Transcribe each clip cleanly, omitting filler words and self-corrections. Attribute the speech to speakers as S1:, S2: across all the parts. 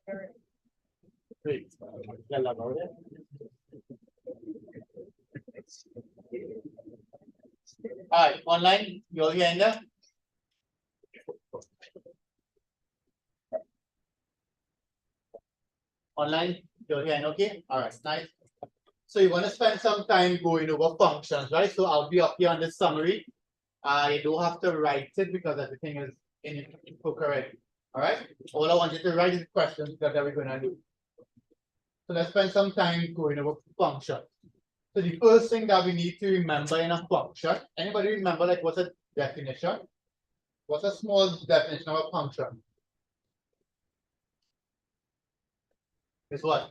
S1: Great. All right, online, you all hearing that? Online, you're hearing okay? All right, nice. So you want to spend some time going over functions, right? So I'll be up here on this summary. I don't have to write it because everything is in correct. All right. All I want you to write is questions that we're going to do. So let's spend some time going over functions. So the first thing that we need to remember in a function, anybody remember like what's a definition? What's a small definition of a function? Is what?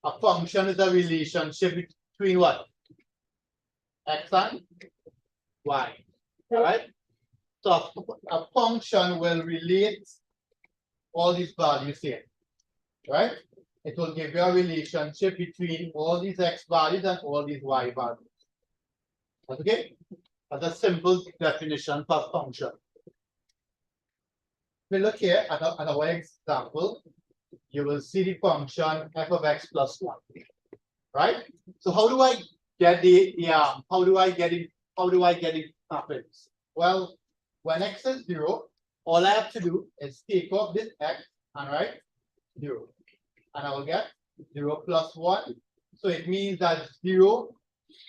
S1: A function is a relationship between what? X and Y. All right. So a function will relate all these values here, right? It will give you a relationship between all these X values and all these Y values. Okay? That's a simple definition for function. If we look here at our example, you will see the function f of x plus 1. Right? So how do I get how do I get it happens? Well, when x is 0, all I have to do is take off this x and write 0. And I will get 0 plus 1. So it means that 0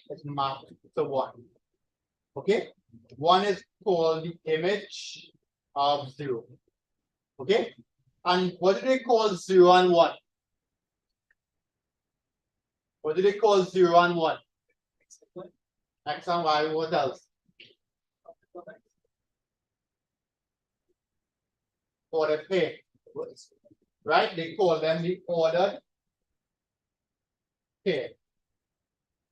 S1: is mapped to 1. Okay? 1 is called the image of 0. Okay? And what do they call 0 and 1? What do they call 0 and 1? X and Y, what else? Ordered pair. Right? They call them the ordered pair.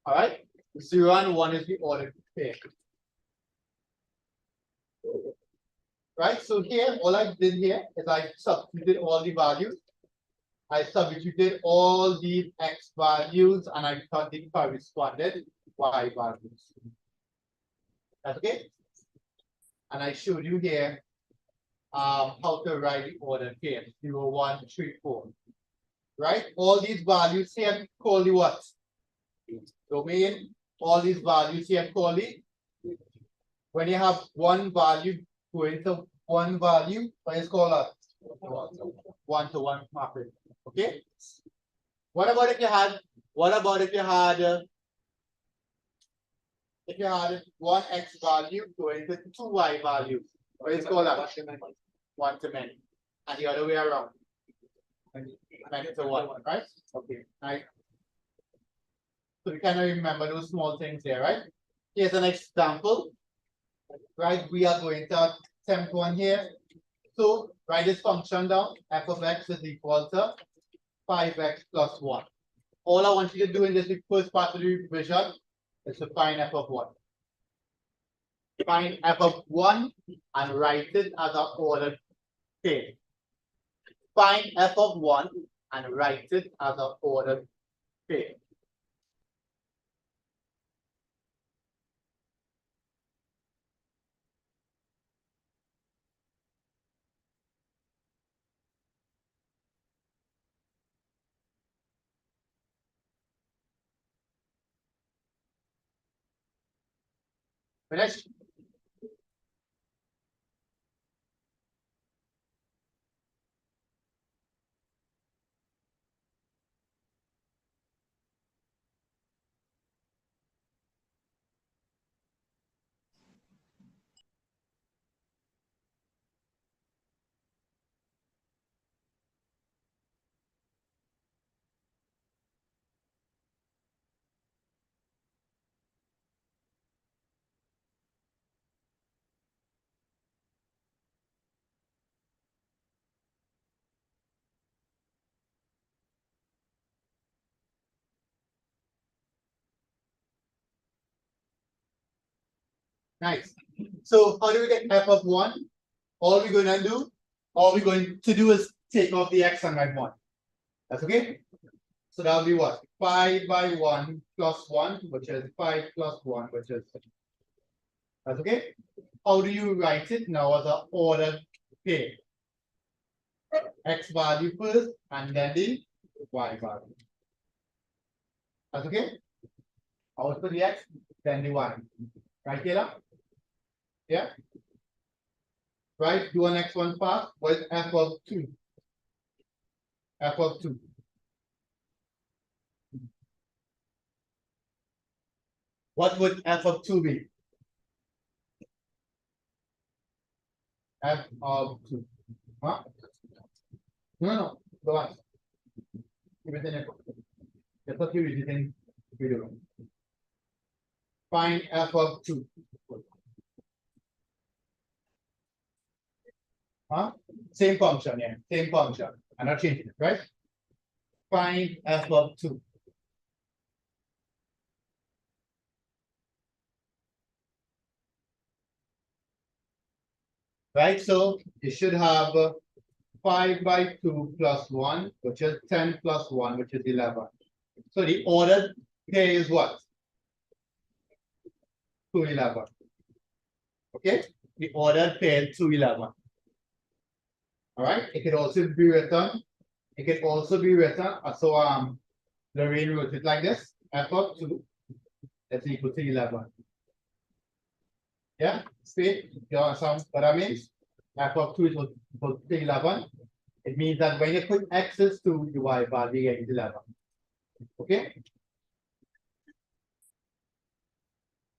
S1: All right? 0 and 1 is the ordered pair. Right? So here, all I did here is I substituted all the values. I substituted all these X values and I got the corresponding Y values. That's okay? And I showed you here how to write the ordered pair. 0, 1, 3, 4. Right? All these values here call the what? Domain. All these values here call the. When you have one value going to one value, what is called a one-to-one mapping. Okay. What about if you had one X value going to two Y values? What is called that? One to many. And the other way around. Many to one, right? Okay. Right. So we kind of remember those small things there, right? Here's an example. Right, we are going to attempt one here. So write this function down. F of x is equal to 5x plus 1. All I want you to do in this first part of the revision is to find f of 1. Find f of 1 and write it as an ordered pair. Find f of 1 and write it as an ordered pair. Finish? Nice. So how do we get f of 1? All we're going to do is take off the x and write 1. That's okay? So that'll be what? 5 by 1 plus 1, which is 5 plus 1, which is. That's okay? How do you write it now as an ordered pair? X value first and then the Y value. That's okay? Output the X, then the Y. Right, Kayla? Yeah? Right, do a next one fast. What is F of 2? F of 2. What would F of 2 be? F of 2. Huh? No. Go on. Give it in a Just what you did in video. Find F of 2. Huh? Same function, yeah. Same function. I'm not changing it, right? Find F of 2. Right? So you should have 5 by 2 plus 1, which is 10 plus 1, which is 11. So the ordered pair is what? 2, 11. Okay? The ordered pair is 2, 11. All right? It could also be written. It could also be written. So Lorraine wrote it like this: F of 2 is equal to 11. Yeah? See? You understand what that means? F of 2 is equal to 11. It means that when you put x's to the y value, you get 11. Okay?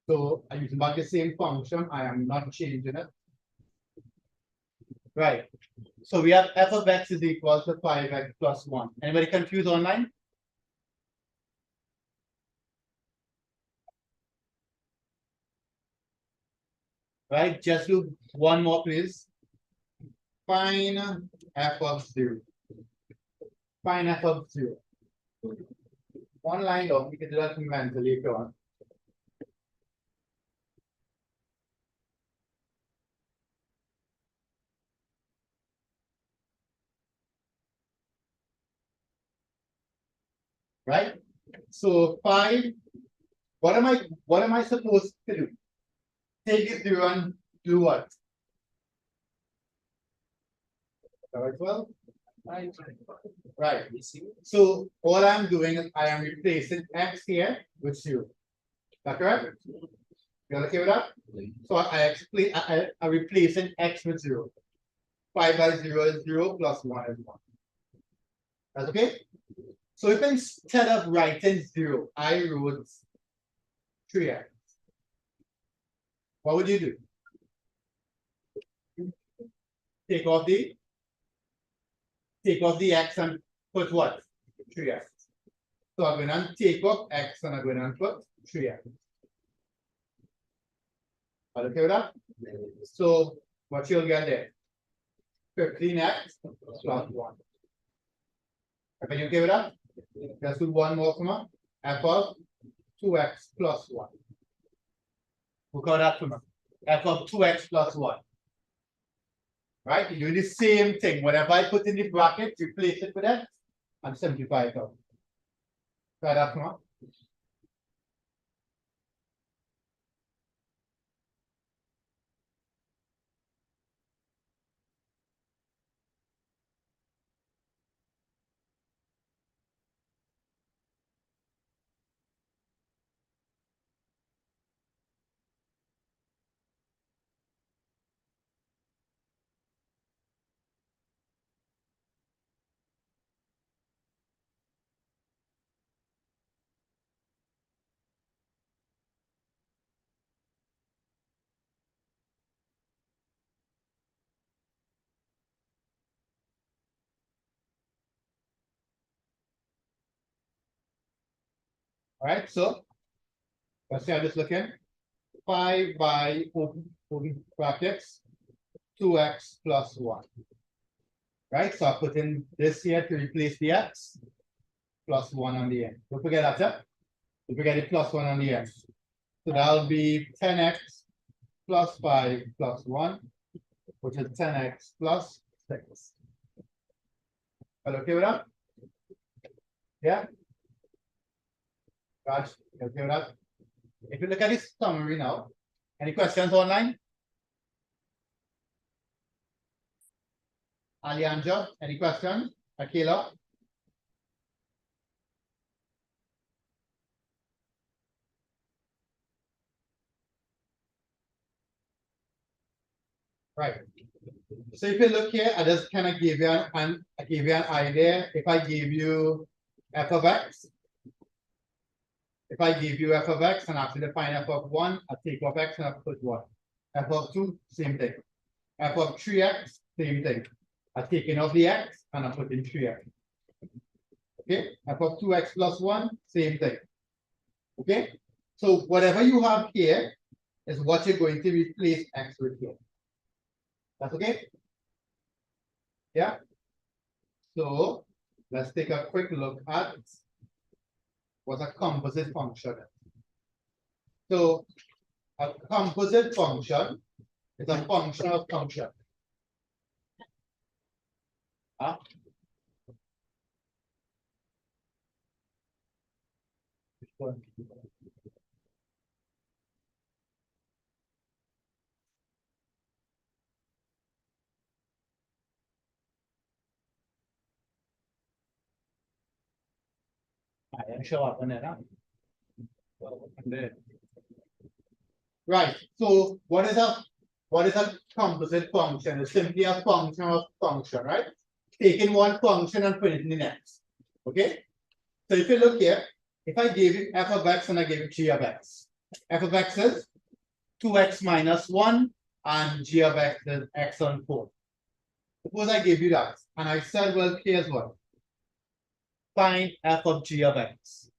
S1: So I use about the same function. I am not changing it. Right. So we have f of x is equal to 5x plus 1. Anybody confused online? Right. Just do one more, please. Find f of 0. Find f of 0. One line down. You can do that mentally if you want. Right? So 5. What am I supposed to do? Take it 0 and do what? Right, well, right. So all I'm doing is I am replacing x here with 0. Is that correct? You're okay with that? So I replacing x with 0. 5 by 0 is 0 plus 1 is 1. That's okay? So if instead of writing 0, I wrote 3x, what would you do? Take off the x and put what? 3x. So I'm going to take off x and I'm going to put 3x. Are you okay with that? So what you'll get there? 15x plus 1. Are you okay with that? Let's do one more, come on. F of 2x plus 1. We'll call that, come on. F of 2x plus 1. Right? You do the same thing. Whatever I put in the bracket, replace it with x and simplify it out. Try that, come on. All right, so let's see how this looking. 5 by open brackets 2x plus 1. Right? So I put in this here to replace the x plus 1 on the end. Don't forget that, yeah? Don't forget the plus 1 on the end. So that'll be 10x plus 5 plus 1, which is 10x plus 6. Are you okay with that? Yeah? Raj, you okay with that? If you look at this summary now, any questions online? Alianja, any questions? Akila? Right. So if you look here, I just kind of give you an idea. If I give you f of x, if I give you f of x and I have to define f of 1, I take off x and I put 1. F of 2, same thing. F of 3x, same thing. I'm taking off the x and I'm putting 3x. Okay, f of 2x plus 1, same thing. Okay, so whatever you have here is what you're going to replace x with here. That's okay? Yeah. So let's take a quick look at what a composite function is. So a composite function is a function of function. Huh? I am show up on it. Right. So what is a composite function? It's simply a function of function, right? Taking one function and putting it in the next. Okay. So if you look here, if I gave you f of x and I gave you g of x, f of x is 2x minus 1 and g of x is x on 4. Suppose I gave you that and I said, well, here's what. Find f of g of x.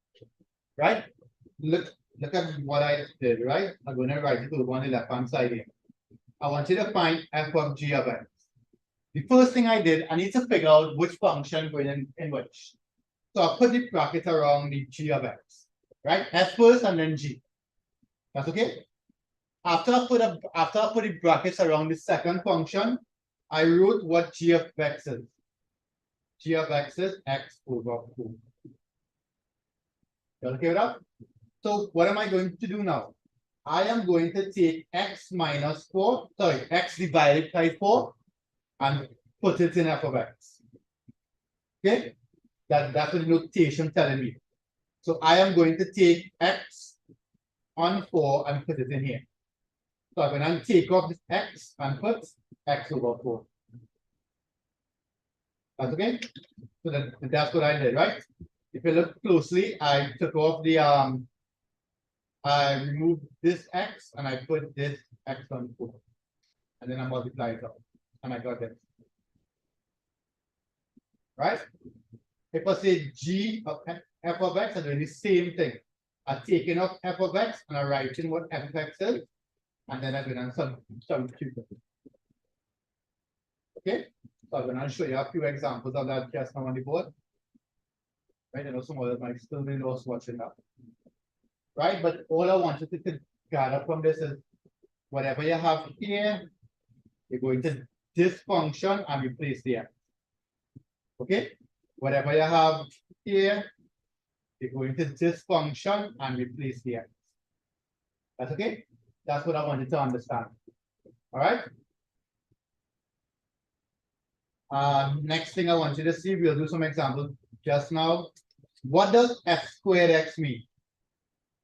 S1: Right? Look at what I did, right? I'm going to write it over on the left-hand side here. I want you to find f of g of x. The first thing I did, I need to figure out which function going in which. So I put the bracket around the g of x, right? F first and then g. That's okay? After I put the brackets around the second function, I wrote what g of x is. G of x is x over 4. You okay with that? So what am I going to do now? I am going to take x minus 4, sorry, x divided by 4 and put it in f of x. Okay? That's what the notation telling me. So I am going to take x on 4 and put it in here. So I'm going to take off this x and put x over 4. That's okay? So that's what I did, right? If you look closely, I took off the I removed this x and I put this x on 4. And then I multiplied it out. And I got this. Right? If I say g of f of x, I'm doing the same thing. I'm taking off f of x and I'm writing what f of x is. And then I'm going to substitute it. Okay? So I'm going to show you a few examples of that just now on the board. Right? I know some others might still be lost watching that. Right? But all I want you to gather from this is whatever you have here, you're going to this function and replace the x. Okay? Whatever you have here, you're going to this function and replace the x. That's okay? That's what I wanted to understand. All right? Next thing I want you to see, we'll do some examples just now. What does f squared x mean?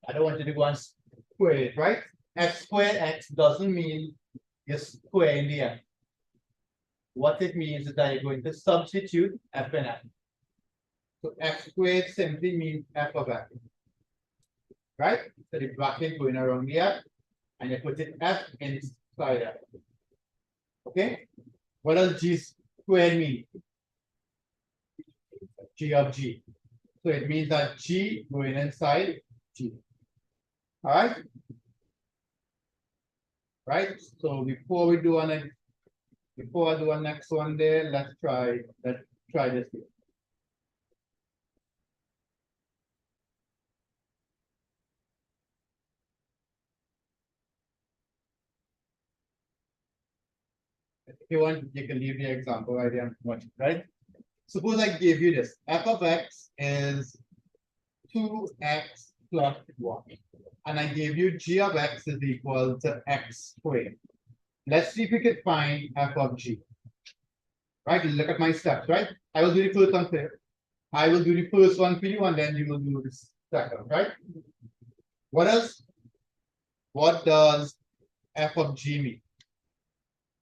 S1: I don't want you to go and square it, right? F squared x doesn't mean you're squaring the x. What it means is that you're going to substitute f in x. So f squared simply means f of x. Right? So the bracket going around here, and you put it f inside f. Okay? What does g squared mean? G of g. So it means that g going inside g. All right? Right? So before I do a next one there, let's try this here. If you want, you can leave the example right there, right? Suppose I gave you this. F of x is 2x plus 1. And I gave you g of x is equal to x squared. Let's see if we can find f of g. Right? Look at my steps, right? I will do the first one for you. I will do the first one for you, and then you will do the second, right? What else? What does f of g mean?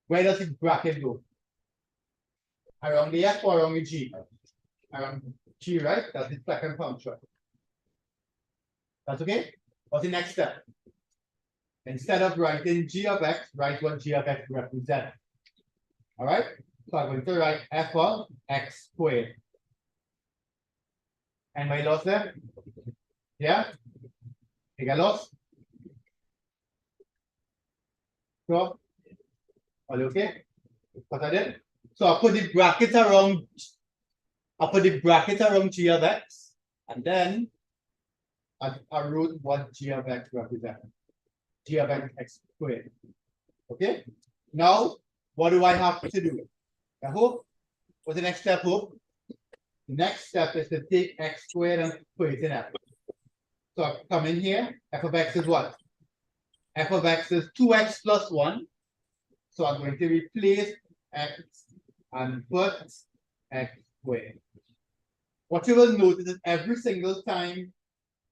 S1: Where does the bracket go? Around the f or around the g? Around g, right? That's the second function. That's okay? What's the next step? Instead of writing g of x, write what g of x represents. All right? So I'm going to write f of x squared. Anybody lost there? Yeah? You get lost? Sure? Are you okay? What I did? So I put the bracket around g of x, and then I wrote what g of x represents. G of x squared. Okay? Now, what do I have to do? I hope. What's the next step, Hope? The next step is to take x squared and put it in f. So I come in here, f of x is what? F of x is 2x plus 1. So I'm going to replace x and put x squared. What you will notice is every single time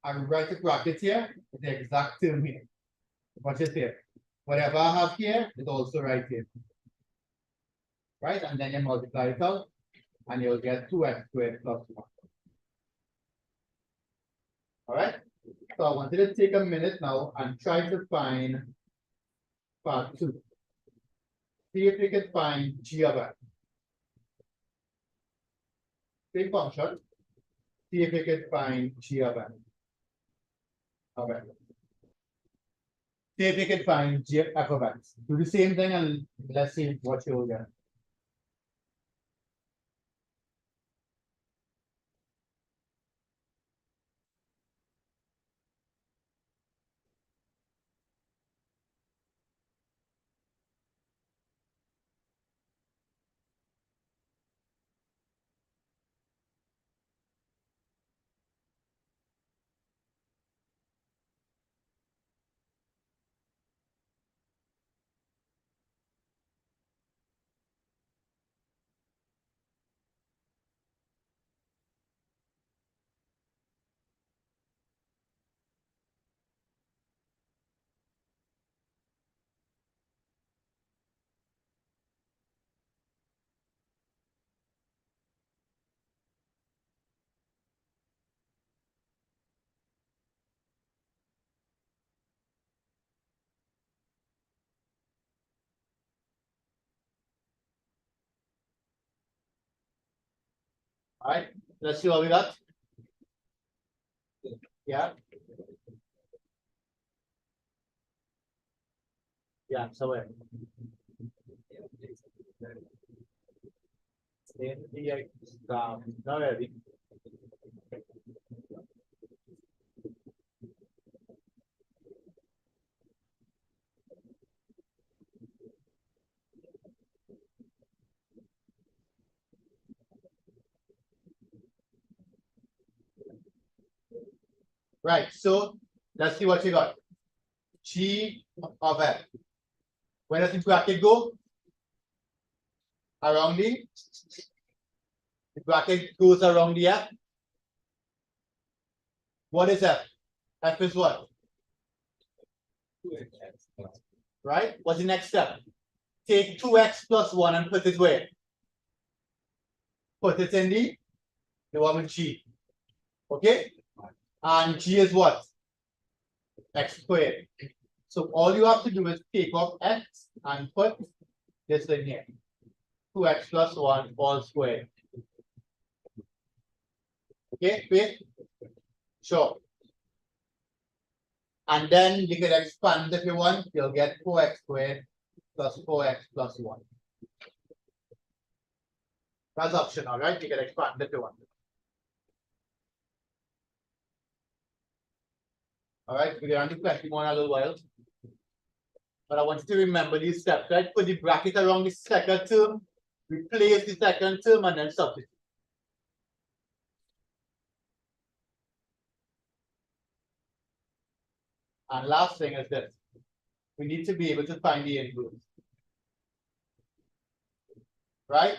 S1: I write a bracket here, it's the exact term here. Watch it here. Whatever I have here is also right here. Right? And then you multiply it out, and you'll get 2x squared plus 1. All right? So I wanted to take a minute now and try to find part 2. See if we can find g of x. Same function. See if we can find g of x. All right. See if we can find g f of x. Do the same thing and let's see what you will get. All right, let's see what we got. Yeah. Yeah, somewhere. Not ready. Right, so let's see what you got. G of f. Where does the bracket go? Around the bracket goes around the f. What is f? F is what? Right? What's the next step? Take 2x plus 1 and put it where? Put it in the one with g. Okay? And g is what? X squared. So all you have to do is take off x and put this in here. 2x plus 1 all squared. Okay, wait. Sure. And then you can expand if you want. You'll get 4x squared plus 4x plus 1. That's optional, right? You can expand if you want. All right, we're going to plenty more in a little while. But I want you to remember these steps, right? Put the bracket around the second term, replace the second term, and then substitute. And last thing is this. We need to be able to find the inverse. right?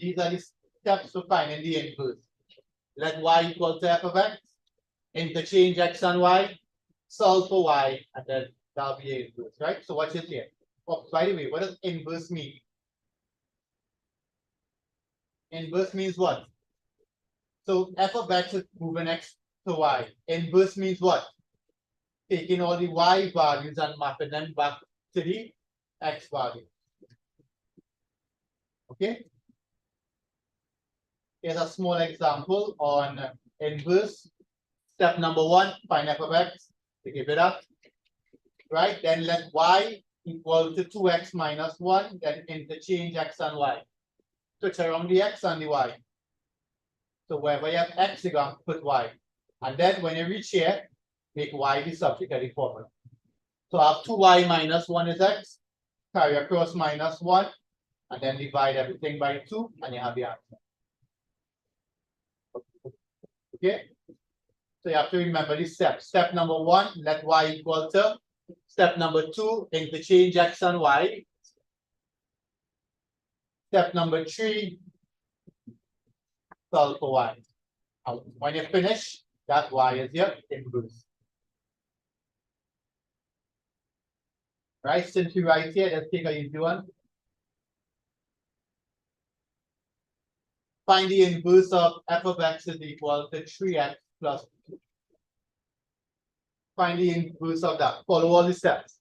S1: These are the steps for finding the inverse. Let y equal to f of x, interchange x and y, solve for y, and then that'll be the inverse, right? So watch it here. Oh, by the way, what does inverse mean? Inverse means what? So f of x is moving x to y. Inverse means what? Taking all the y values and mapping them back to the x value. Okay? Here's a small example on inverse. Step number 1, find f of x. To give it up. Right? Then let y equal to 2x minus 1. Then interchange x and y. Switch around the x and the y. So wherever you have x, you're going to put y. And then when you reach here, make y the subject of the formula. So I have 2y minus 1 is x. Carry across minus 1. And then divide everything by 2. And you have the answer. Okay? So you have to remember these steps. Step number 1, let y equal to. Step number 2, interchange x and y. Step number 3, solve for y. And when you finish, that y is your inverse. Right? Since you write here, let's take a easy one. Find the inverse of f of x is equal to 3x plus 2. Find the inverse of that. Follow all the steps.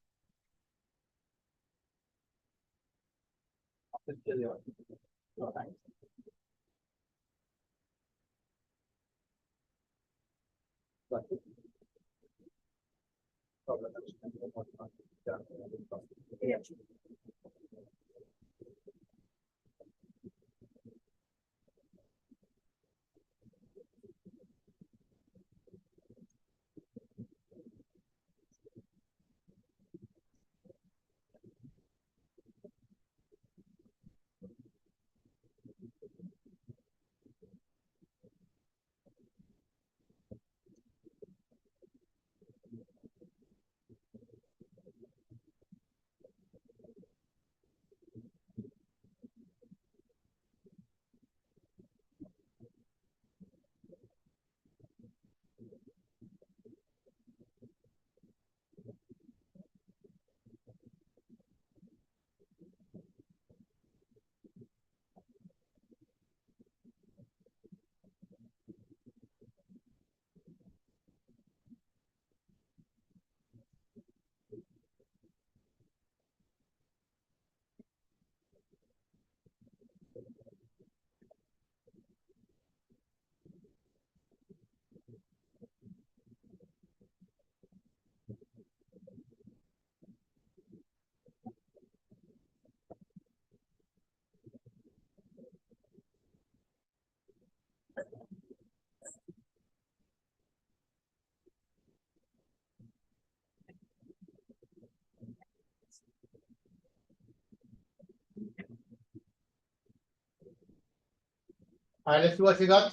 S1: All right, let's see what you got.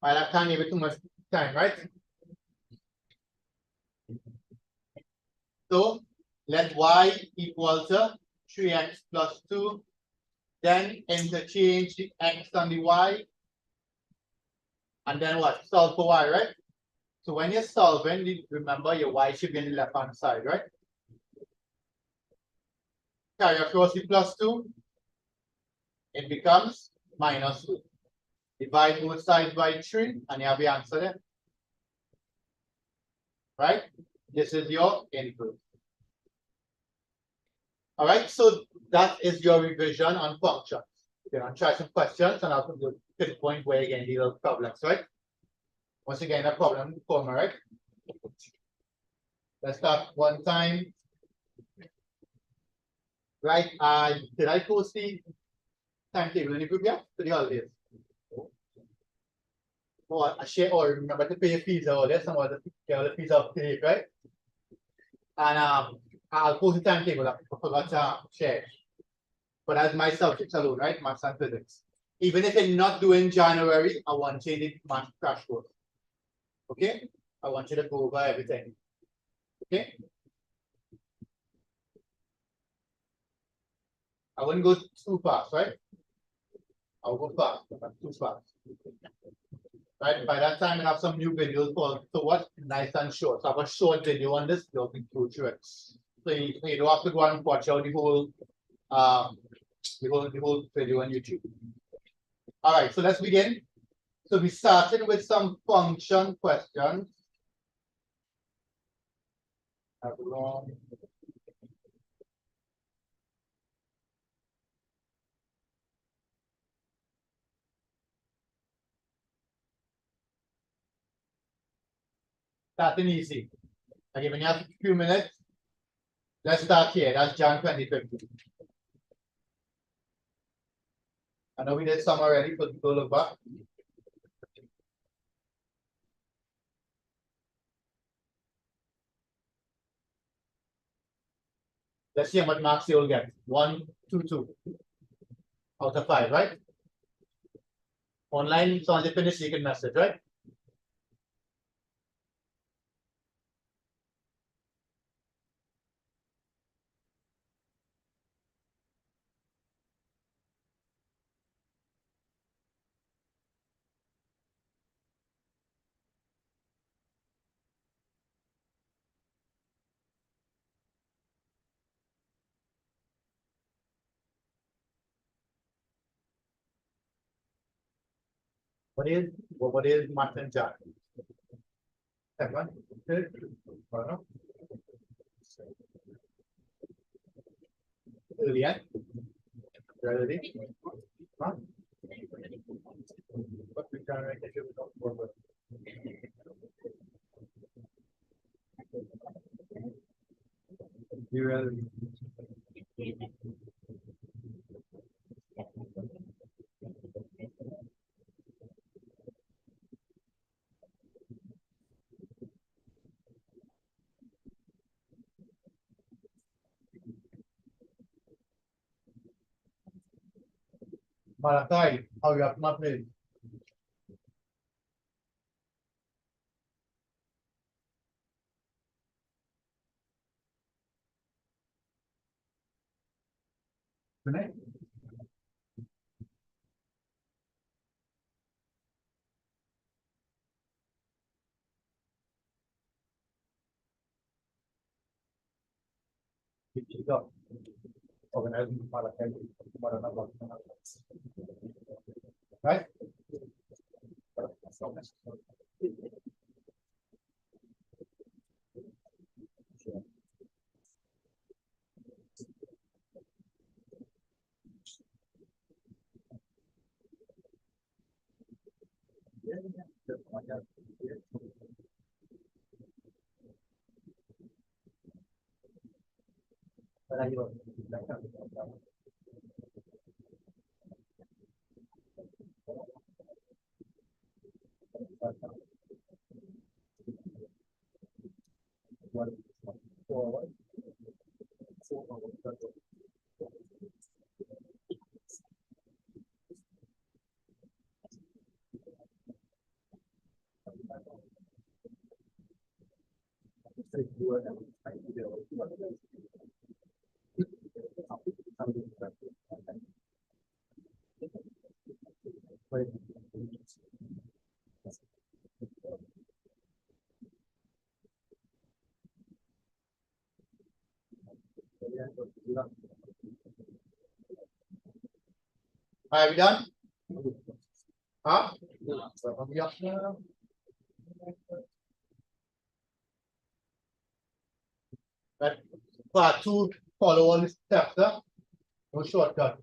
S1: All right, I can't give it too much time, right? So let y equal to 3x plus 2. Then interchange the x and the y. And then what? Solve for y, right? So when you're solving, remember your y should be on the left hand side, right? Carry across the plus 2. It becomes minus 2. Divide both sides by 3, and you have the answer there. Right? This is your input. All right, so that is your revision on functions. You're going to try some questions, and I'll go to the point where again these are problems, right? Once again, a problem formula, right? Let's start one time. Right, did I post the timetable in the group yet for the holidays? Oh, I share, or remember to pay your fees or there's some other fees of today, right? And I'll post the timetable. I forgot to share. But that's my subjects alone, right? Maths and physics. Even if you're not doing January, I want you to do math crash course. Okay? I want you to go over everything. Okay? I wouldn't go too fast, right? I'll go fast, but too fast. Right, by that time, I have some new videos for so what nice and short. So I have a short video on this, they'll include through it. So you don't have to go and watch out the whole video on YouTube. All right, so let's begin. So we started with some function questions. Starting easy. I'm giving you a few minutes. Let's start here. That's Jan 2050. I know we did some already, but go look back. Let's see how much marks you'll get. 1, 2, 2 out of 5, right? Online, so once you finish, you can message, right? What is math and jar? Second, third, earlier, ready? Huh? But we can make it without forward. You will. Malakai, how you have not made? Connect. Organizing Malakai, right? Are we done? Huh? But part 2, follow all the steps, huh? No shortcut.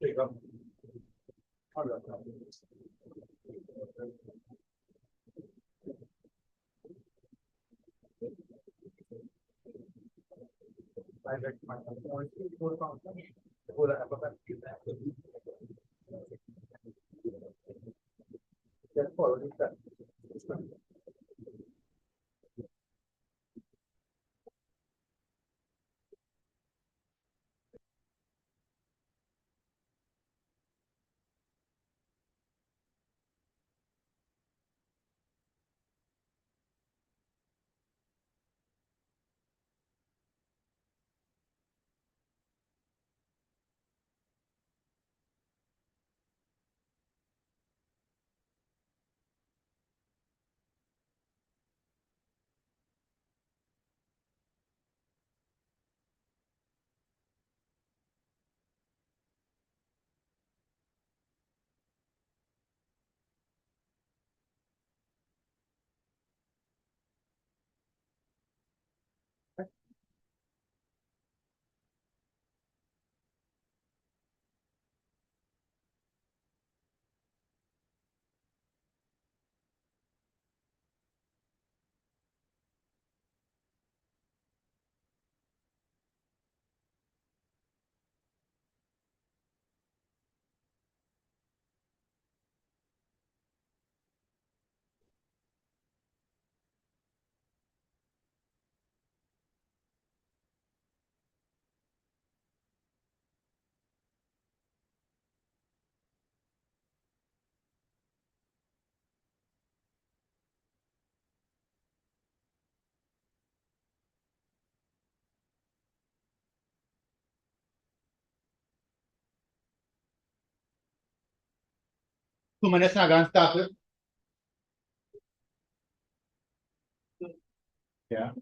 S1: Take up. Just follow this step. 2 minutes na gonna start with. Yeah.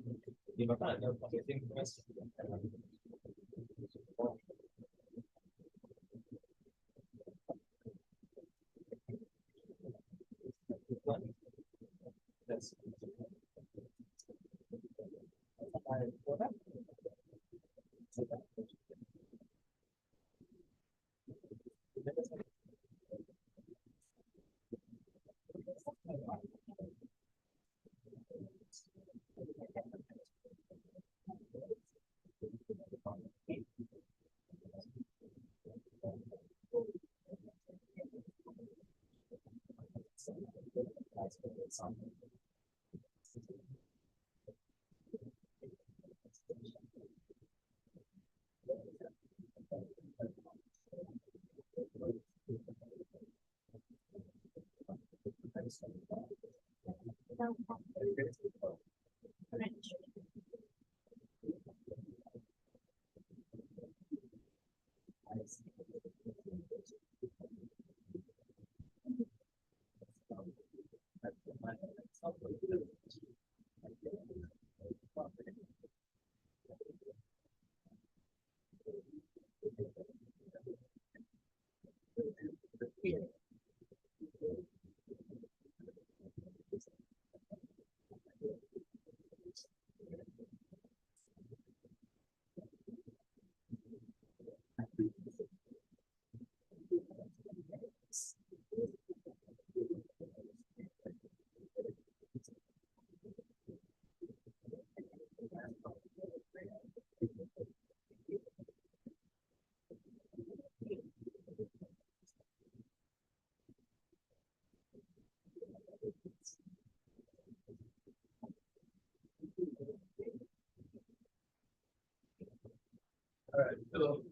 S1: All right, so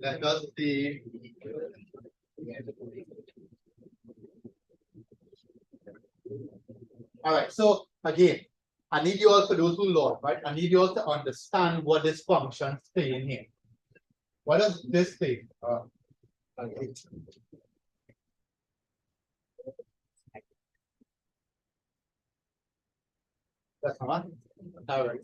S1: let us see. All right, so again, I need you all, for those who learn, right? I need you all to understand what this function is saying here. What does this say? Okay. That's one. All right.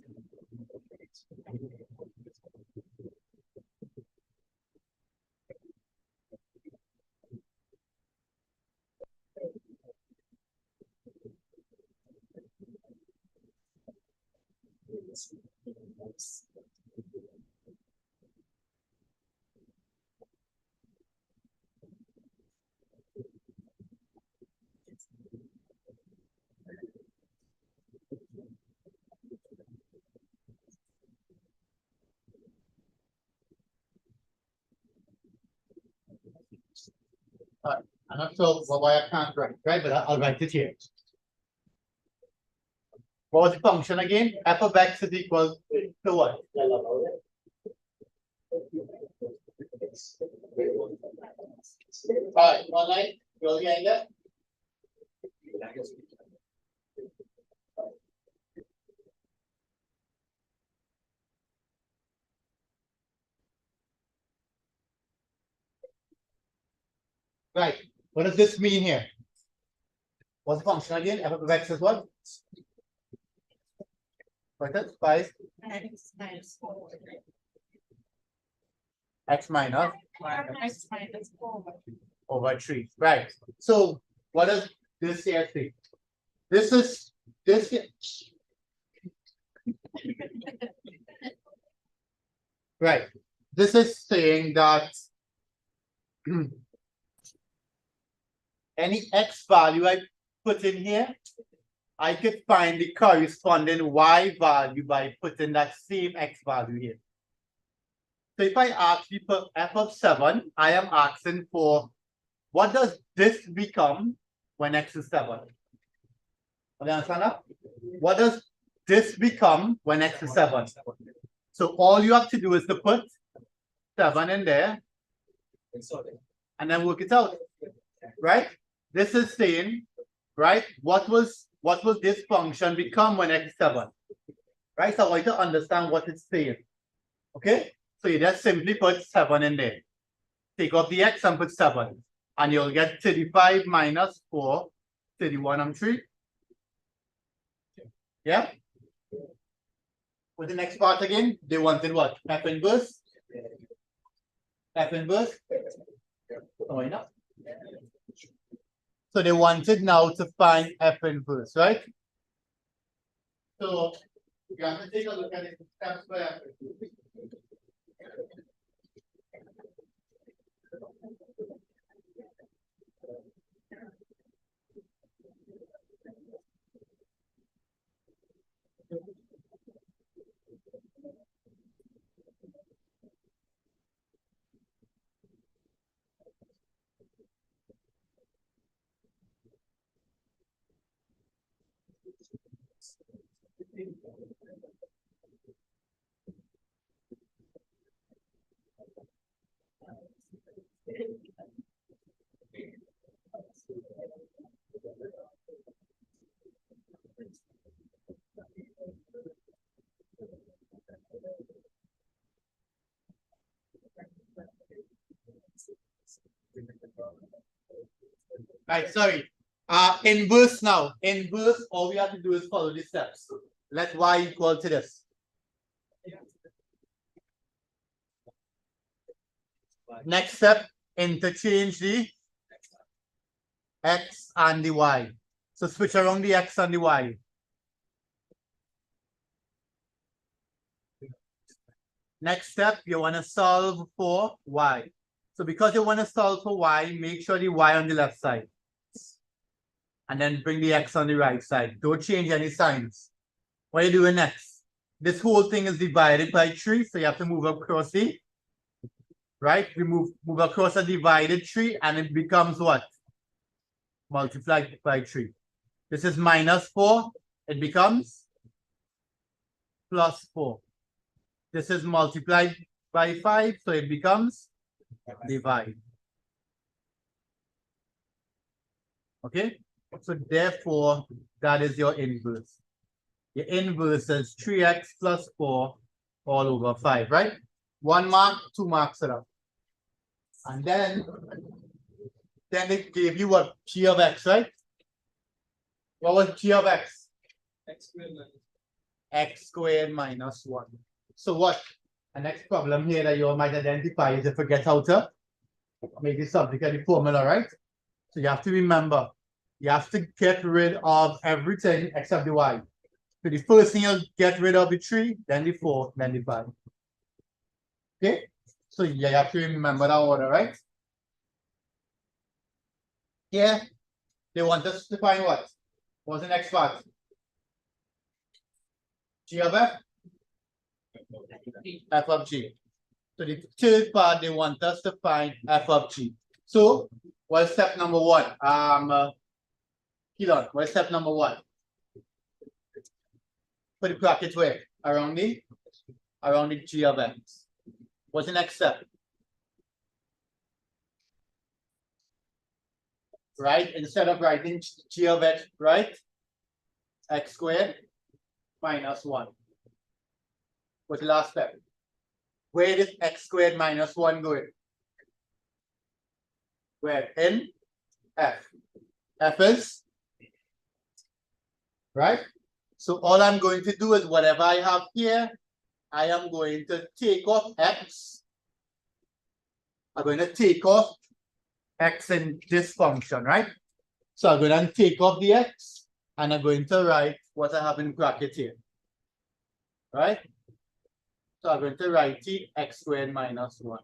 S1: I'm not sure why I can't write, right? But I'll write it here. What was the function again? F of x is equal to what? Alright, one line, you'll get that. Right. What does this mean here? What's the function again? F of x is what? What is it? 5
S2: X minus 4.
S1: x minus
S2: X minus 4.
S1: over 3. Right. So what does this here say? This is this. Right. This is saying that any x value I put in here, I could find the corresponding y value by putting that same x value here. So if I ask you for f of 7, I am asking for what does this become when x is 7? You understand that? What does this become when x is 7? So all you have to do is to put 7 in there and then work it out. Right? This is saying, right, what will this function become when x is 7? Right? So I want you to understand what it's saying. Okay? So you just simply put 7 in there. Take off the x and put 7. And you'll get 35 minus 4, 31 and 3. Yeah? With the next part again, they wanted what? F inverse? F inverse? Oh, enough. So they wanted now to find F inverse, right? So you have to take a look at it steps by F inverse. Right, sorry. Inverse now. Inverse, all we have to do is follow the steps. Let y equal to this. Next step, interchange the x and the y. So switch around the x and the y. Next step, you want to solve for y. So because you want to solve for y, make sure the y on the left side. And then bring the x on the right side. Don't change any signs. What are you doing next? This whole thing is divided by 3, so you have to move across the, right? We move across a divided 3, and it becomes what? Multiplied by 3. This is minus 4. It becomes plus 4. This is multiplied by 5, so it becomes divide. Okay? So therefore, that is your inverse. Your inverse is 3x plus 4 all over 5, right? 1 mark, 2 marks it up. And then it gave you what? G of x, right? What was G of x? X squared minus 1. So what? The next problem here that you might identify is to forget how to make the subject of the formula, right? So you have to remember, you have to get rid of everything except the y. So the first thing you'll get rid of the 3, then the 4, then the 5. Okay? So you have to remember that order, right? Here, they want us to find what? What's the next part? G of f? F of g. So the third part, they want us to find f of g. So What's step number one? Elon, what's step number one? Put the brackets where? Around the G of X. What's the next step? Right? Instead of writing G of X, right? X squared minus 1. What's the last step? Where is X squared minus 1 going? Where? In F. F is? Right? So all I'm going to do is whatever I have here, I am going to take off X. I'm going to take off X in this function, right? So I'm going to take off the X and I'm going to write what I have in bracket here. Right? So I'm going to write t x squared minus 1.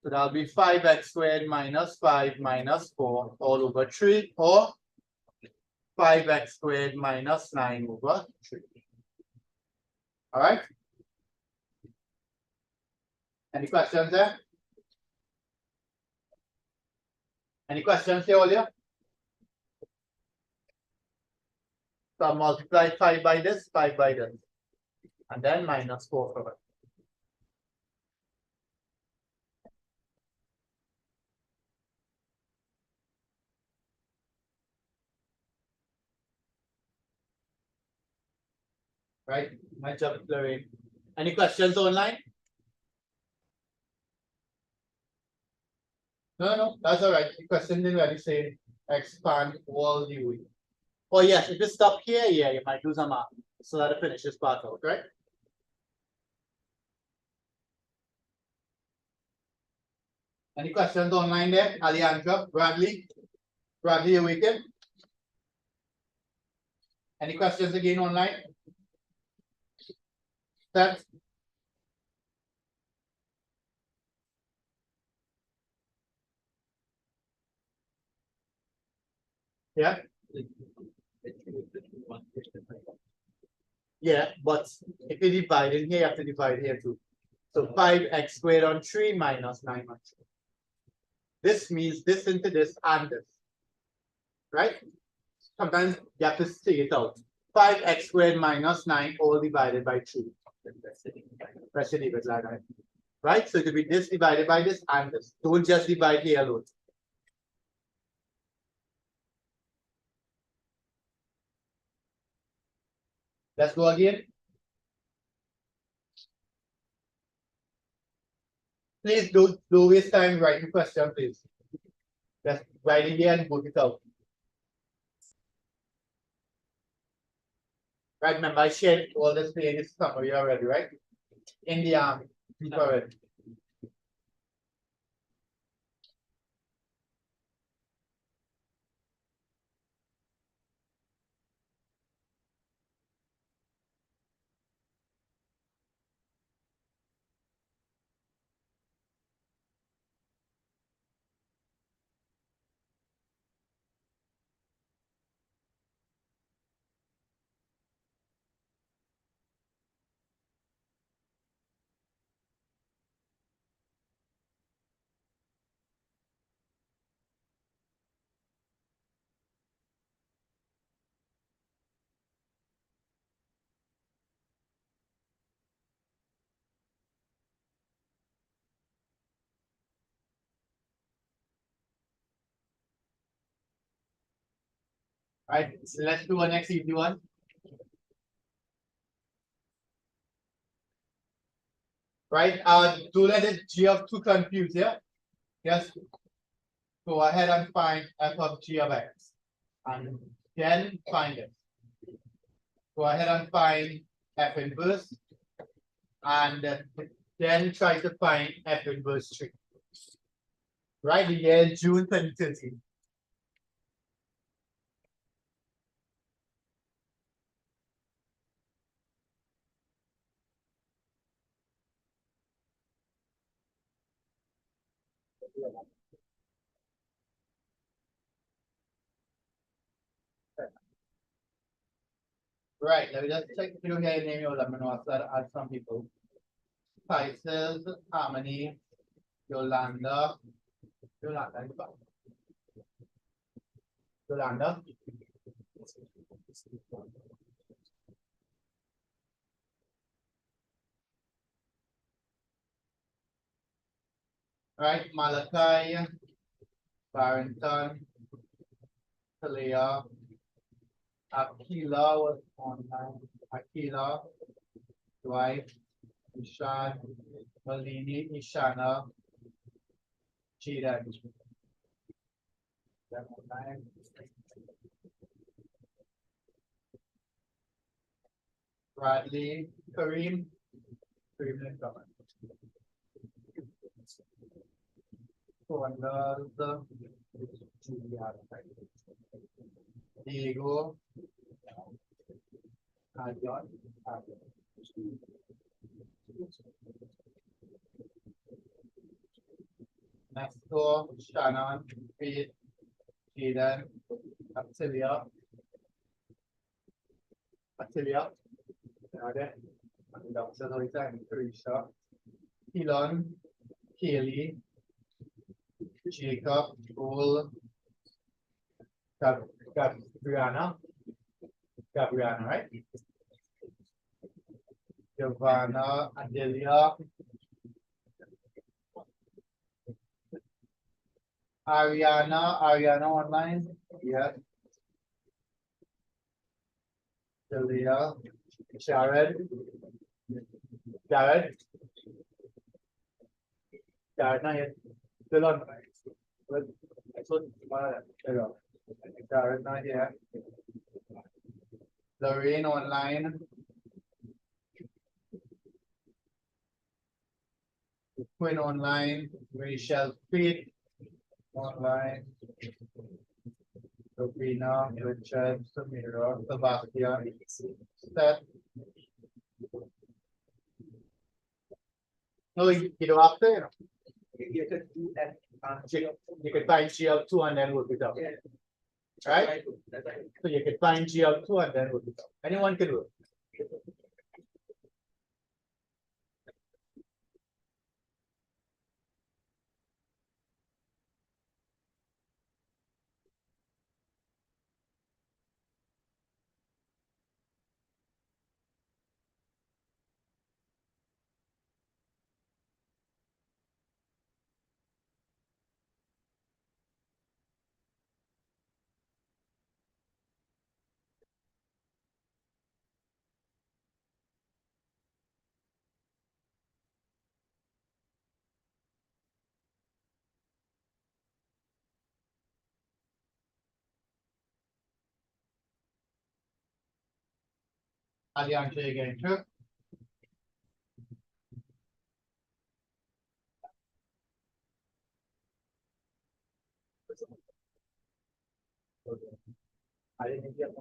S1: So that'll be 5x squared minus 5 minus 4 all over 3, or 5x squared minus 9 over 3. All right? Any questions there? Any questions here, Olia? So I multiply 5 by this, 5 by this. And then minus 4 from it. Right? My job is blurry. Any questions online? No, that's all right. The question didn't really say expand all the way. Oh yes, if you stop here, yeah, you might do some math. So that'll finish this part out, right? Any questions online there? Alejandra, Bradley? Bradley, you weekend? Any questions again online? That yeah. Yeah, but if you divide in here, you have to divide here too. So 5x squared on 3 minus 9 on 3. This means this into this and this. Right? Sometimes you have to say it out. 5x squared minus 9 all divided by 3. Press it even like that. Right? So it will be this divided by this and this. Don't just divide here alone. Let's go again. Please don't waste time writing question, please. Just write it here and book it out. Right, remember I shared all this thing in this summary already, right? In the group already. Right, so let's do our next easy one. Right, do let it g of 2 confuse, yeah? Just go ahead and find f of g of x. And then find it. Go ahead and find f inverse. And then try to find f inverse 3. Right, the year June 2013. Right, let me just check if you hear your name, let me know after add some people. Spices, Harmony, Yolanda, Yolanda. Right, Malachi, Barrington, Talia, Aquila was online. Aquila, Dwight, Ishan, Malini, Ishana, Cheetah. Bradley, Kareem, Kareem Comment. So Diego, John, Nestor, Shannon, Pete, Jaden, Attilia, Dr. Lisa and Teresa, Elon, Kaylee, Jacob, Joel, Gabriana, right? Giovanna, Adelia, Ariana online, yeah. Delia, Jared, not yet. Still on. But there you go. Jared, not yet. Lorraine online. Quinn online. Rachel Pete online. Sabrina, Richard, Samira, Sebastian, Seth. No, you don't have to, you know. You could do that. You could find GL2 and then work it out. Right? So you could find GL2 and then work it out. Anyone can do it. I'll answer again, sure. I didn't get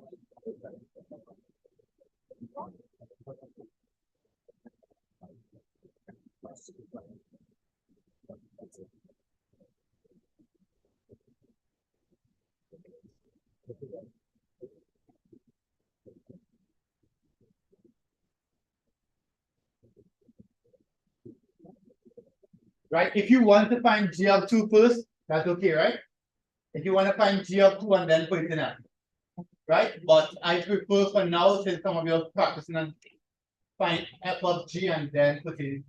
S1: right. If you want to find GL2 first, that's okay, right? If you want to find GL2 and then put it in there. Right? But I prefer for now, since some of you are practicing and find F of G and then put it.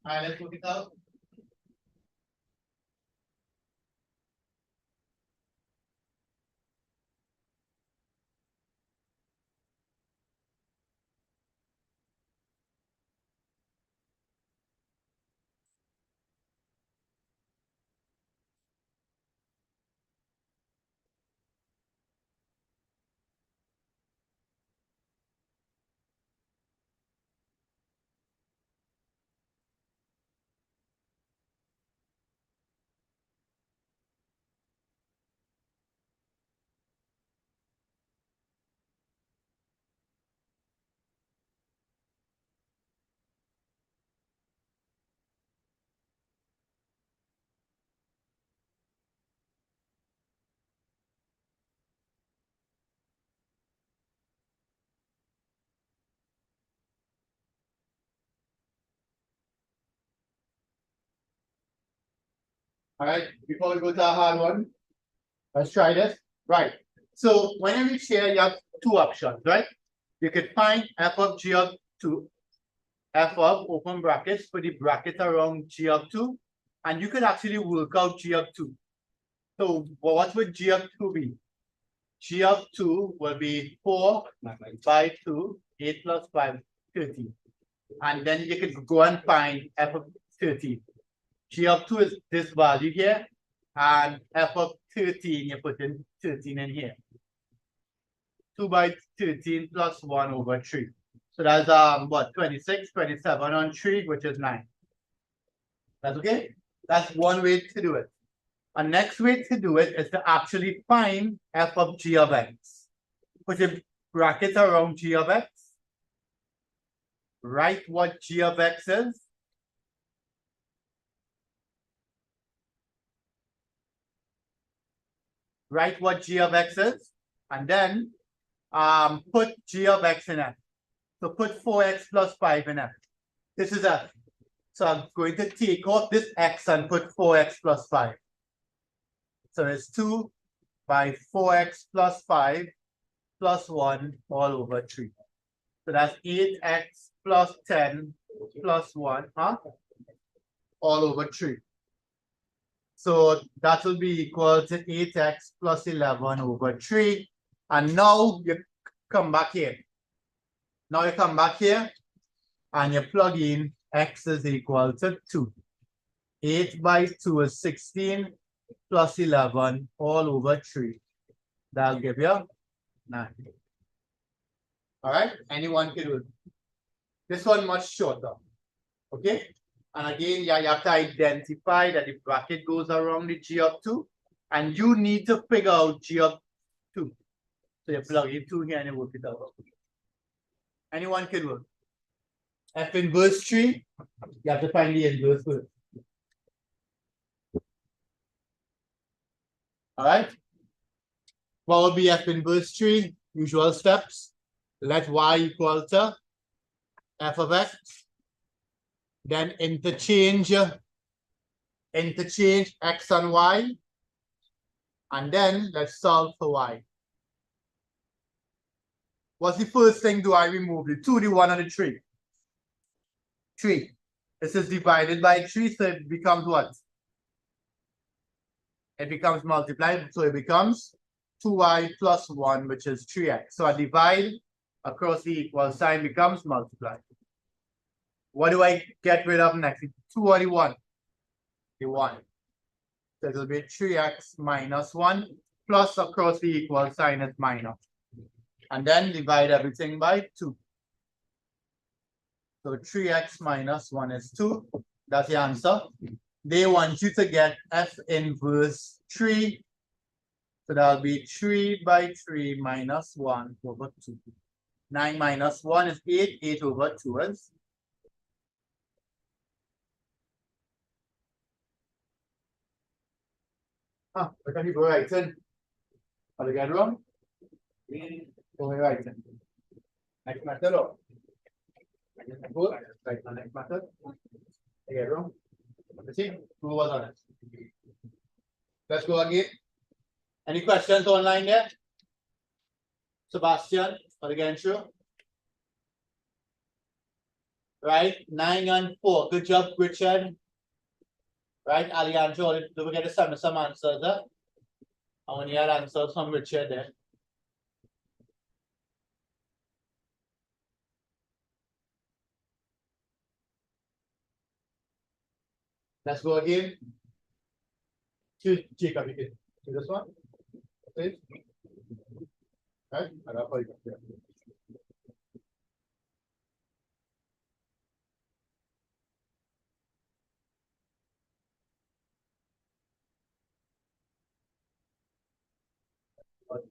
S1: All right, let's look it out. All right, before we go to our hard one, let's try this. Right. So whenever you share, you have two options, right? You could find f of g of 2, f of open brackets for the bracket around g of 2, and you could actually work out g of 2. So what would g of 2 be? G of 2 will be 4 by 2, 8 plus 5, 13. And then you could go and find f of 13. G of 2 is this value here, and f of 13, you put in 13 in here. 2 by 13 plus 1 over 3. So that's what, 26, 27 on 3, which is 9. That's okay? That's one way to do it. A next way to do it is to actually find f of g of x. Put a bracket around g of x. Write what g of x is. Write what g of x is, and then put g of x in f. So put 4x plus 5 in f. This is f. So I'm going to take off this x and put 4x plus 5. So it's 2 by 4x plus 5 plus 1 all over 3. So that's 8x plus 10 plus 1, all over 3. So that will be equal to 8x plus 11 over 3. And now you come back here. Now you come back here and you plug in x is equal to 2. 8 by 2 is 16 plus 11 all over 3. That'll give you 9. All right, anyone can do it. This one much shorter. Okay, and again, you have to identify that the bracket goes around the g of 2, and you need to figure out g of 2. So you plug in 2 here and you work it out. Anyone can work. F inverse 3, you have to find the inverse first. All right. What will be f inverse 3? Usual steps. Let y equal to f of x. Then interchange x and y. And then let's solve for y. What's the first thing do I remove? The 2, the 1, and the 3? 3. This is divided by 3, so it becomes what? It becomes multiplied, so it becomes 2y plus 1, which is 3x. So I divide across the equal sign becomes multiply. What do I get rid of next? 2 or the 1? The 1. So it will be 3x minus 1 plus across the equal sign is minus. And then divide everything by 2. So 3x minus 1 is 2. That's the answer. They want you to get f inverse 3. So that'll be 3 by 3 minus 1 over 2. 9 minus 1 is 8. 8 over 2 is. Where can you go right in? Are you get wrong? Go right in. Next method or? Go right on next method. You get wrong? Let's see. Who was on it? Let's go again. Any questions online yet? Sebastian, again, sure. Right, 9 and 4. Good job, Richard. Right, Alejandro, don't forget to send me some answers. I want you to answer from Richard there. Let's go again. Choose Jacob, you can do this one. Please. Right, and I'll call you.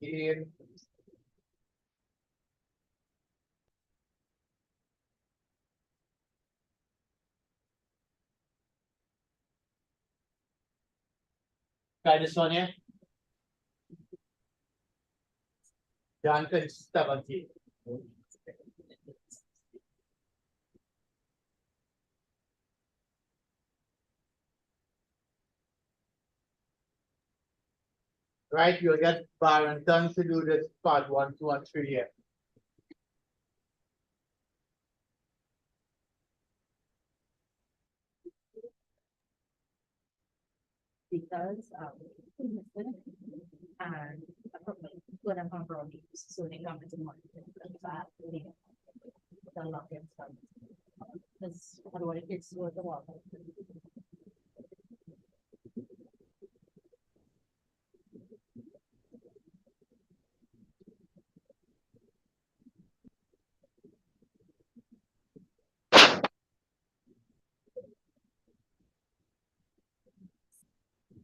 S1: Again. Try this one here. The answer is 17. Right, you'll get Barrington to do this part 1, 2, and 3 here.
S2: Because and what I'm from Brody, so they come into more that the lock and stuff. Because otherwise it's worth the water.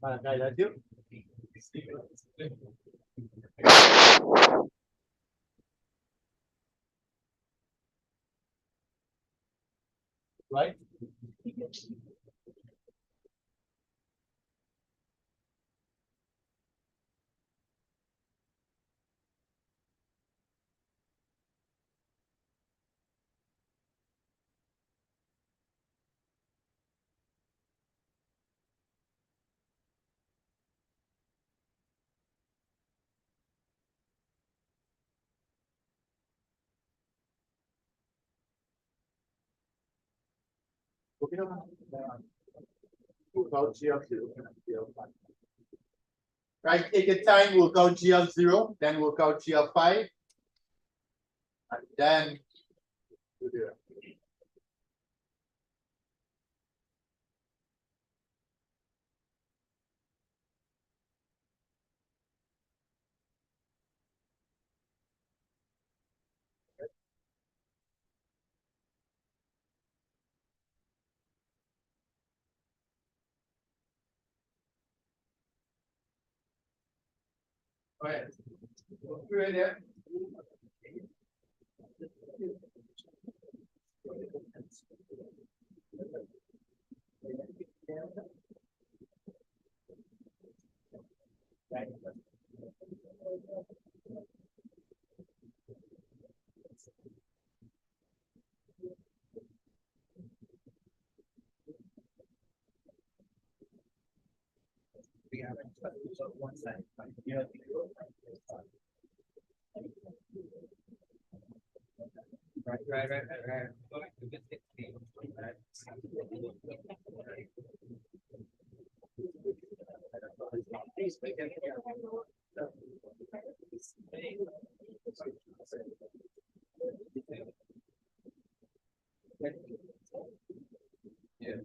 S1: Guys, that's you. Right? Right, take your time, work out G of 0, then work out G of 5, and then you do it. All right. Right there. Right. We have one side. Yeah. Right. Yeah.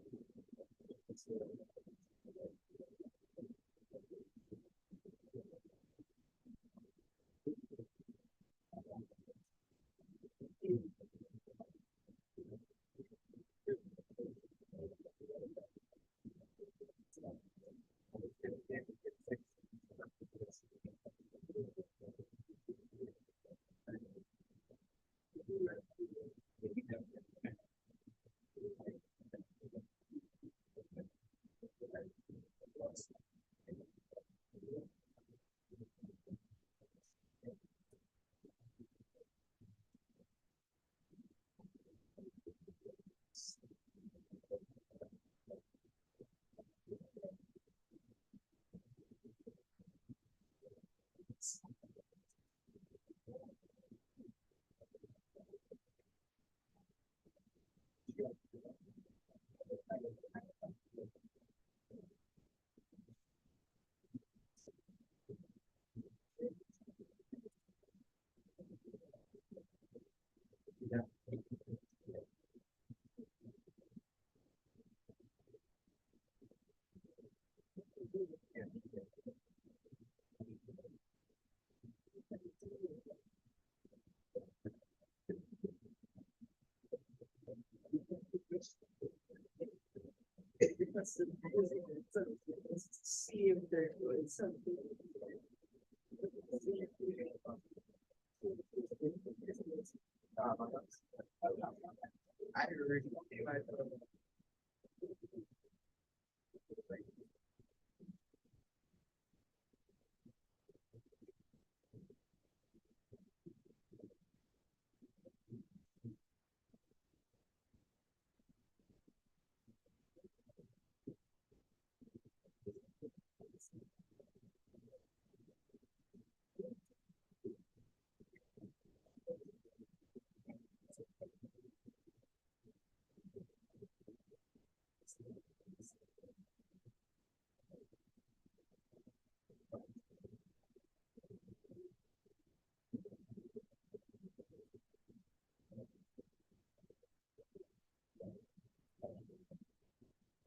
S3: See if they're doing something.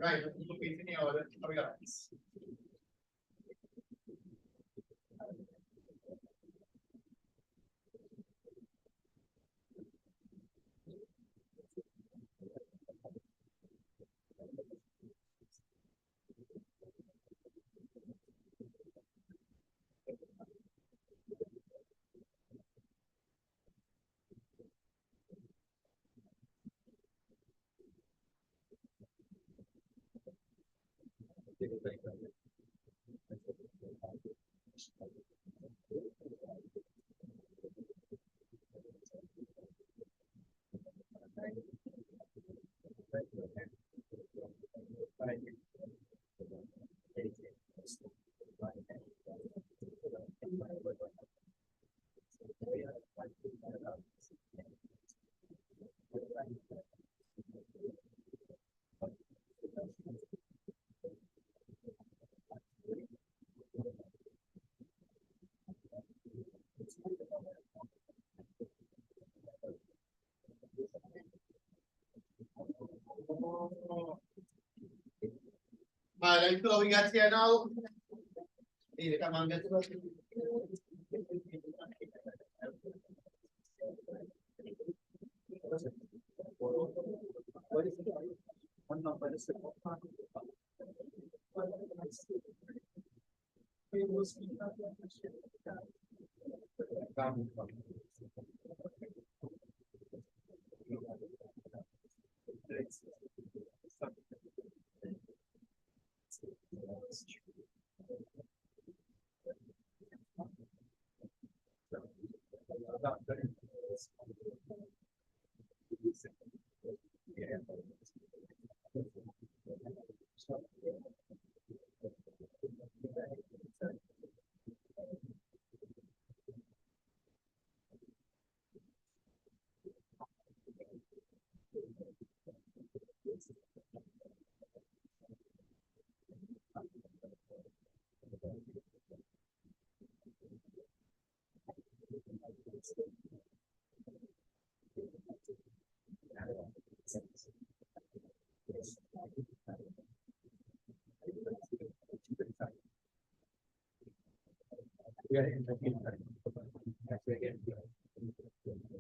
S1: Right, location in order. Oh, yeah. Alright, so we got here now. Come on, get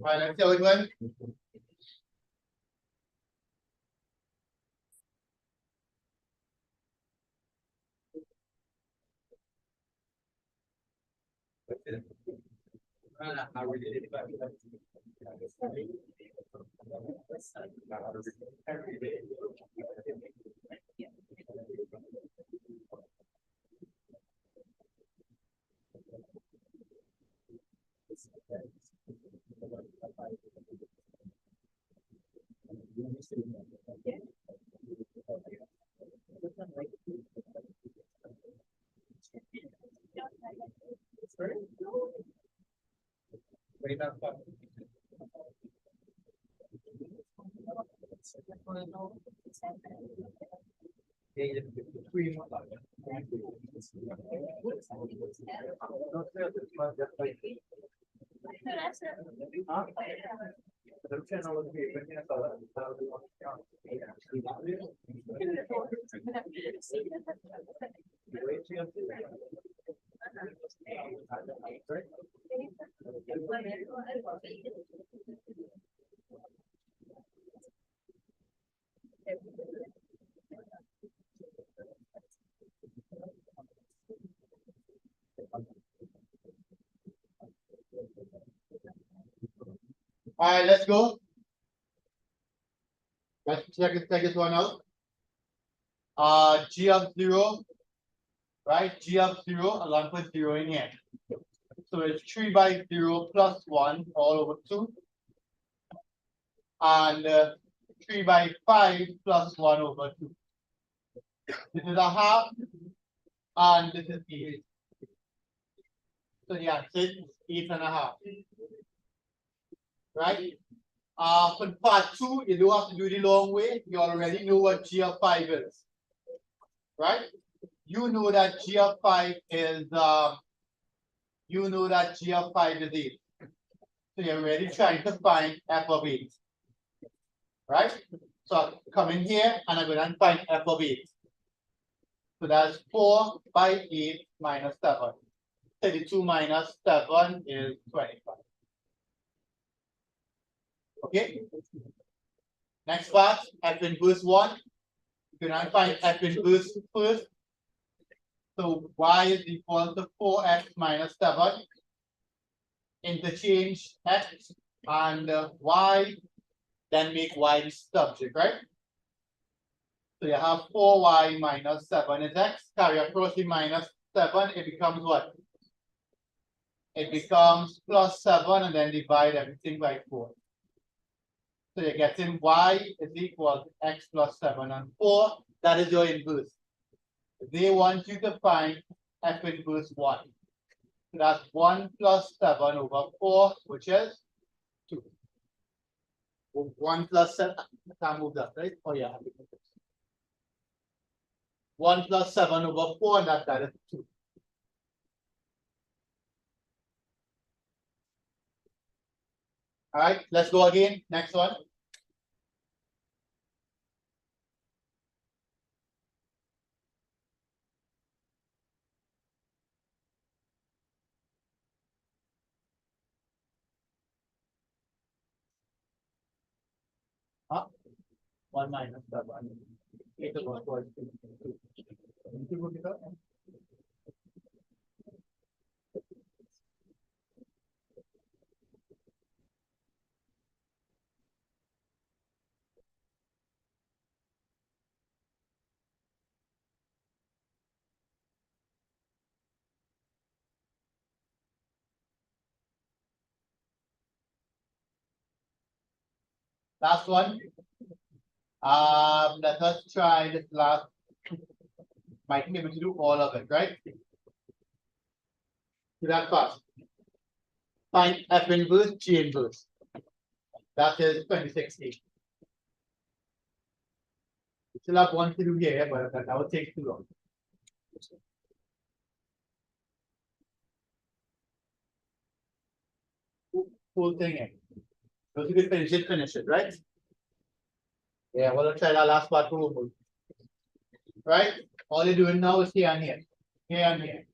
S1: Alright, let's go again. All right, let's go. Let's check this one out. G of 0, right? G of 0, I'm gonna put 0 in here. So it's 3 by 0 plus 1 all over 2. And 3 by 5 plus 1 over 2. This is a half, and this is 8. So the answer is 8.5. Right? For part 2, you don't have to do the long way. You already know what G of 5 is. Right? You know that G of 5 is G of 5 is 8. So you're already trying to find f of 8. Right? So I come in here and I'm going to find f of 8. So that's 4 by 8 minus 7. 32 minus 7 is 25. Okay? Next part, f inverse 1. You're going to find f inverse first. So y is equal to 4x minus 7. Interchange x and y, then make y the subject, right? So you have 4y minus 7 is x. Carry across the minus 7, it becomes what? It becomes plus 7 and then divide everything by 4. So you're getting y is equal to x plus 7 and 4. That is your inverse. They want you to find f inverse 1. So that's 1 plus 7 over 4, which is 2. 1 plus 7, I can't move that, right? Oh yeah. 1 plus 7 over 4, and that is 2. All right, let's go again. Next one. Huh? 1 minus 7. 8 over 4 is 2. Last one. Let us try this last. Might be able to do all of it, right? Do that fast. Find f inverse, g inverse. That is 2060. We still have one to do here, but that will take too long. Full thing in. So if you can finish it, right? Yeah, we'll try that last part too. Right? All you're doing now is here and here. Here and here.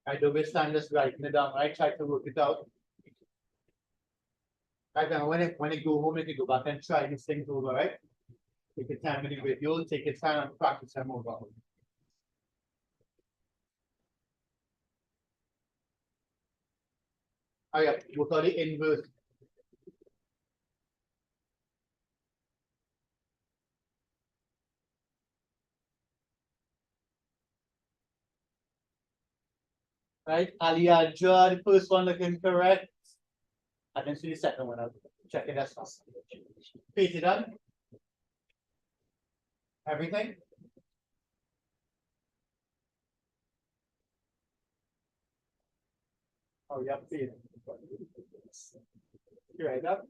S1: I don't waste time just writing it down, right? Try to work it out. Right now, when it go home, you can go back and try these things over, right? Take your time with the video, take your time and practice them over. Oh yeah, we'll call it inverse. Right, Aliyah, the first one looking correct. I didn't see the second one. I'll check it as well. Peter done? Everything? Oh, yeah, Peter. You right up?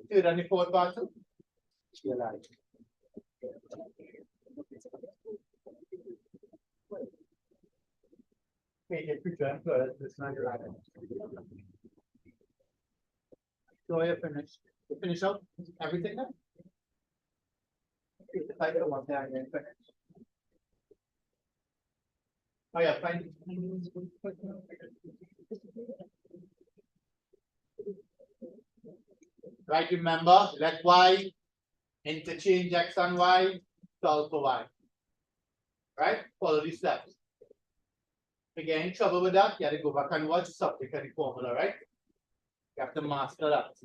S1: Peter done the fourth part too? You're right. Peter, Peter, good. This not right. So you finish. You finish up everything then? If I don't want that, then finish. Oh yeah, fine. Right, remember, let y interchange x and y, solve for y. Right? Follow these steps. If you get in trouble with that, you have to go back and watch the subject and the formula, right? You have to master that.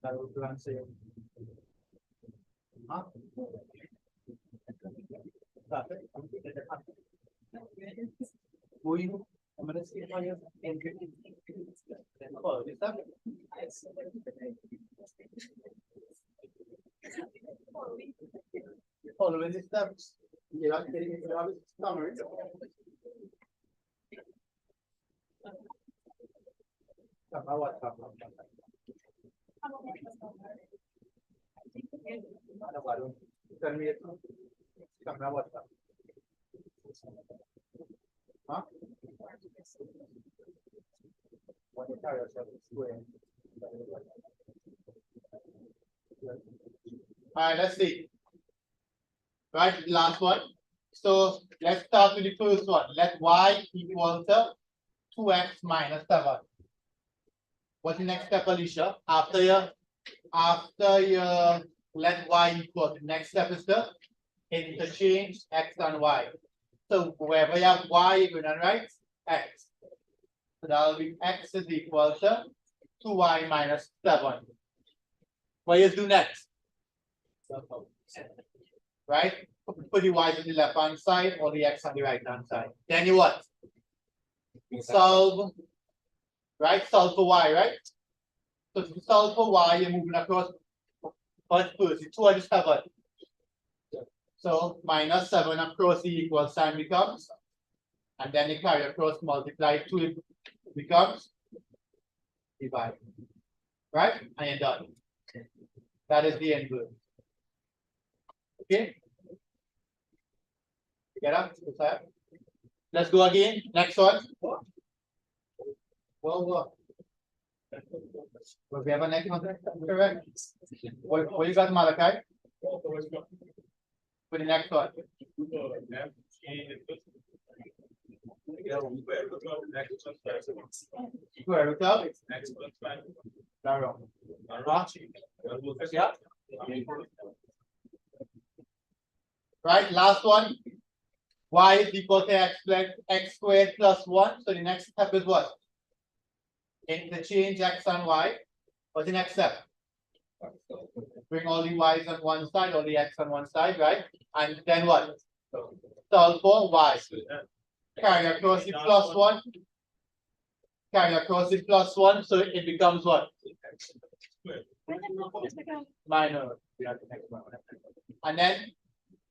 S1: That was the answer. Huh? Who you? I'm gonna see how you follow this up. Following the steps. You're not getting it out of summary. Tell me it. Huh? Alright, let's see. Right, last one. So let's start with the first one. Let y equal to 2x minus 7. What's the next step, Alicia? After you let y equal, the next step is to interchange x and y. So wherever you have y, you're going to write x. So that will be x is equal to 2y minus 7. What you do next? Right? Put the y on the left hand side or the x on the right hand side. Then you what? Solve. Right? Solve for y, right? So to solve for y, you're moving across first, the 2 I just covered. So minus 7 across the equal sign becomes, and then you carry across multiply 2, it becomes divide. Right? And you're done. That is the end goal. Okay? Get up. Let's go again. Next one. Well, we have a next one. Correct. What you got, Malachi? For the next one. Square root of yeah. Right, last one. Y is equal to x squared plus 1. So the next step is what? Interchange x and y. What's the next step? bring all the y's on one side, all the x on one side, right? And then what? Solve for y. Carry across the plus one. Carry across the plus one, so it becomes what? Minus. And then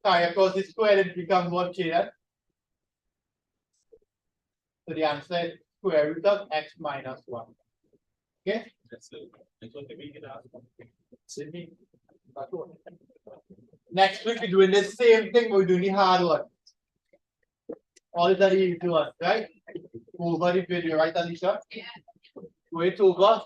S1: carry across the square, it becomes what, children? So the answer is square root of x minus 1. Okay? Next week we're doing the same thing, we're doing the hard one. All that easy one, right? Over the video, right, Alicia? Yeah. Wait over.